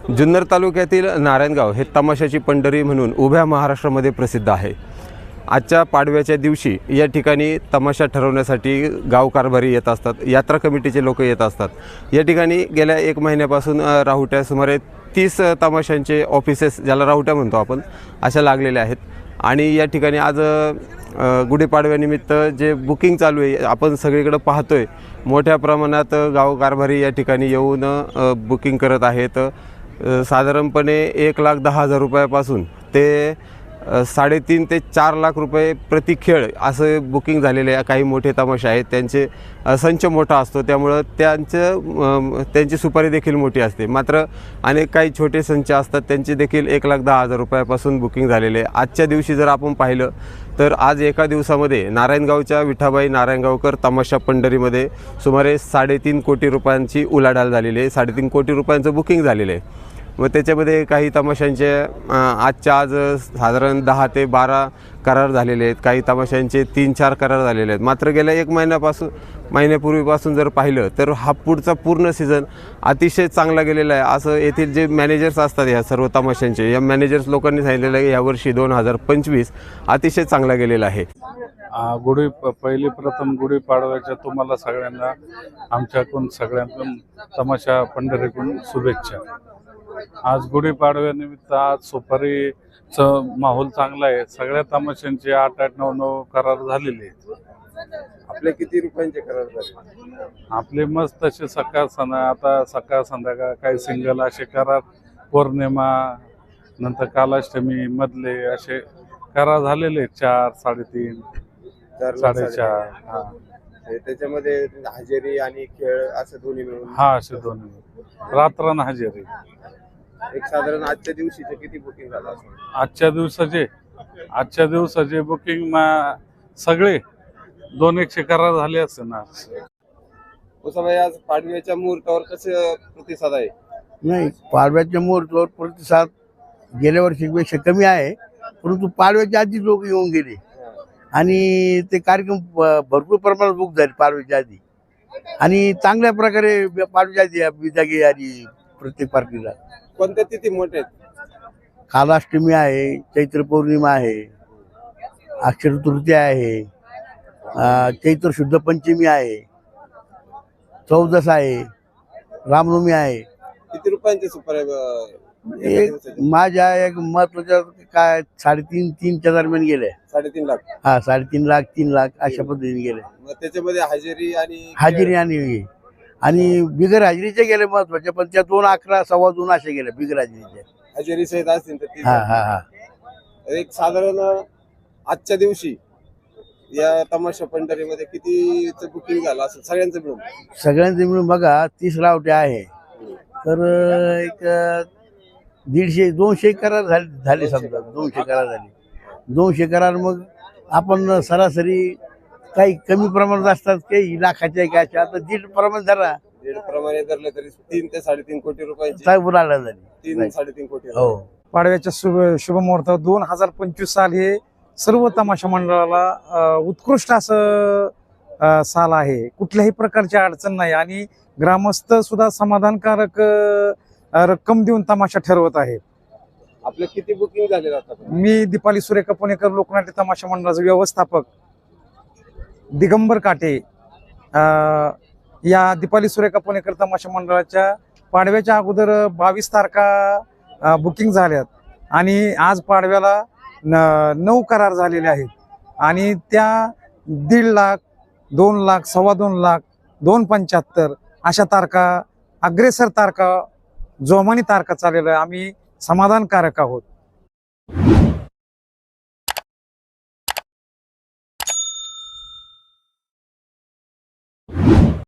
जुन्नर तालुक्यातील नारायणगाव हे तमाशाची पंढरी म्हणून उभ्या महाराष्ट्रामध्ये प्रसिद्ध आहे। आजच्या पाडव्याच्या दिवशी या ठिकाणी तमाशा ठरवण्यासाठी गाव कारभारी येत असतात, यात्रा कमिटीचे लोक येत असतात। या ठिकाणी गेल्या 1 महिन्यापासून राहुट्या सुमारे 30 तमाशांचे ऑफिसेस, ज्याला राहुट्या म्हणतो आपण, अशा लागलेल्या आहेत। आणि या ठिकाणी आज गुढीपाडव्यानिमित्त जे बुकिंग चालू आहे, आपण सगळीकडे पाहतोय मोठ्या प्रमाणात गाव कारभारी या ठिकाणी येऊन बुकिंग करत आहेत। साधारणपणे 1,10,000 रुपयापासून ते 3.5 ते 4 लाख रुपये प्रति खेळ असं बुकिंग झालेले काही मोठे तमाशे आहेत। त्यांचे संच मोठा असतो, त्यामुळं त्यांची सुपारी देखील मोठी असते। मात्र अनेक काही छोटे संच असतात, त्यांचे देखील 1,10,000 रुपयापासून बुकिंग झालेले आहे। आजच्या दिवशी जर आपण पाहिलं तर आज एका दिवसामध्ये नारायणगावच्या विठाबाई नारायणगावकर तमाशा पंढरीमध्ये सुमारे 3.5 कोटी रुपयांची उलाढाल झालेली आहे। 3.5 कोटी रुपयांचं बुकिंग झालेलं आहे। व त्याच्यामध्ये काही तमाशांचे आजच्या आज साधारण 10 ते 12 करार झालेले आहेत, काही तमाशांचे 3-4 करार झालेले आहेत। मात्र गेल्या 1 महिन्यापूर्वीपासून जर पाहिलं तर हा पुढचा पूर्ण सीझन अतिशय चांगला गेलेला आहे, असं येथील जे मॅनेजर्स असतात या सर्व तमाशांचे, या मॅनेजर्स लोकांनी सांगितलेलं आहे की यावर्षी 2025 अतिशय चांगला गेलेला आहे। प्रथम गुढीपाडव्याच्या तुम्हाला सगळ्यांना आमच्याकडून सगळ्यांकडून तमाशा पंढरीकडून शुभेच्छा। आज गुढीपाडव्यानिमित्त आज सुपारीचं माहोल चांगला आहे। सगळ्या तमाशांचे 8-8, 9-9 करार झालेले आहेत। आपले किती रुपयांचे करार झाले? आपले मस्त तसे सकाळ संध्याकाळ काही सिंगल असे करार, पौर्णिमा नंतर कालाष्टमी मधले असे करार झालेले आहेत। 4, 3.5, 4.5. हा, त्याच्यामध्ये हजेरी आणि खेळ असं दोन्ही मिळून? हा, असे दोन्ही रात्र हजेरी। एक साधारण आजच्या दिवशीचे किती बुकिंग झालं असेल? आजच्या दिवसाचे बुकिंग सगळे 200 करार झाले असते ना। उसाबाई, आज पाडव्याच्या मुहूर्तावर कसं प्रतिसाद आहे? नाही, पाडव्याच्या मुहूर्तावर प्रतिसाद गेल्या वर्षीपेक्षा कमी आहे, परंतु पाडव्याच्या आधी लोक येऊन गेले आणि ते कार्यक्रम भरपूर प्रमाणात बुक झाले पाडव्याच्या आधी। आणि चांगल्या प्रकारे पाडव्याच्या आधी जागी आली प्रत्येक पार्टीला। कोणत्या तिथी मोठे आहेत? कालाष्टमी आहे, चैत्र पौर्णिमा आहे, अक्षय तृतीया आहे, चैत्र शुद्ध पंचमी आहे, 14 आहे, रामनवमी आहे। किती रुपयांचे सुपारी? माझ्या एक महत्वाच्या काय 3.5-3च्या दरम्यान गेले। 3.5 लाख? हा, 3.5 लाख, 3 लाख अशा पद्धतीने गेले। मग त्याच्यामध्ये हजेरी आणि बिगर हजेरीचे गेले महत्वाचे, पण त्या 2, 11, 2.25 असे गेले बिगर हजेरीचे। हजेरी सहित असतील तर हा। एक साधारण आजच्या दिवशी या तमाशा पंढरीमध्ये कितीचं बुकिंग झालं असं सगळ्यांचं मिळून बघा 30 रावट्या आहे, तर एक 150-200 करार झाले समजा। 200 करार झाले, 200 करार। मग आपण सरासरी काही कमी प्रमाणात असतात, काही लाखाच्या काय, आता 1.5 प्रमाण धरा, 1.5 प्रमाणे धरले तरी 3 ते 3.5 कोटी रुपयांची उलाढाल झाली। 3-3.5 कोटी। हो, पाडव्याच्या शुभ मुहूर्तावर 2025 साल हे सर्व तमाशा मंडळाला उत्कृष्ट असं साल आहे। कुठल्याही प्रकारची अडचण नाही आणि ग्रामस्थ सुद्धा समाधानकारक रक्कम देऊन तमाशा ठरवत आहेत। आपले किती बुकिंग झाले आता? मी दीपाली सुरेखा पुणेकर लोकनाट्य तमाशा मंडळाचे व्यवस्थापक दिगंबर काटे या दीपाली सुरेखा पुणेकर तमाशा मंडळाच्या पाडव्याच्या अगोदर 22 तारखा बुकिंग झाल्यात आणि आज पाडव्याला 9 करार झालेले आहेत आणि त्या 1.5 लाख, 2 लाख, 2.25 लाख, 2.75 अशा तारखा, अग्रेसर तारखा, जोमानी तारखा चाललेल्या, आम्ही समाधानकारक आहोत।